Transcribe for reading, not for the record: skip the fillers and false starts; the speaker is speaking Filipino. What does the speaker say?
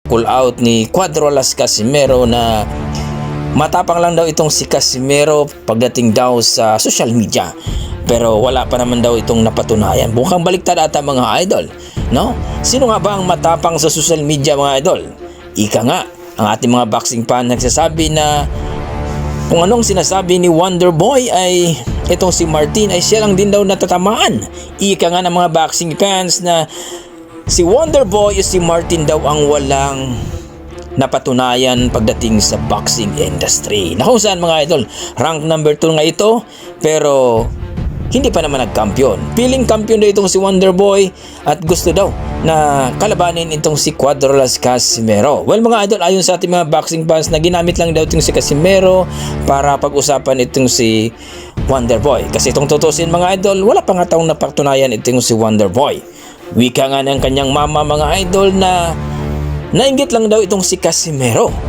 call out ni Cuadrolas Casimero na matapang lang daw itong si Casimero pagdating daw sa social media. Pero wala pa naman daw itong napatunayan. Mukhang baliktad ata mga idol, no? Sino nga ba ang matapang sa social media mga idol? Ika nga, ang ating mga boxing fan nagsasabi na kung anong sinasabi ni Wonder Boy ay itong si Martin ay siya lang din daw natatamaan. Ika nga ng mga boxing fans na si Wonder Boy o si Martin daw ang walang napatunayan pagdating sa boxing industry. Na kung saan mga idol, rank number 2 nga ito, pero hindi pa naman nagkampiyon. Piling kampiyon daw itong si Wonder Boy at gusto daw na kalabanin itong si Cuadrolas Casimero. Well mga idol, ayon sa ating mga boxing fans na ginamit lang daw itong si Casimero para pag-usapan itong si Wonder Boy. Kasi itong tutusin mga idol, wala pa nga taong napatunayan itong si Wonder Boy. Wika nga ng kanyang mama mga idol na nainggit lang daw itong si Casimero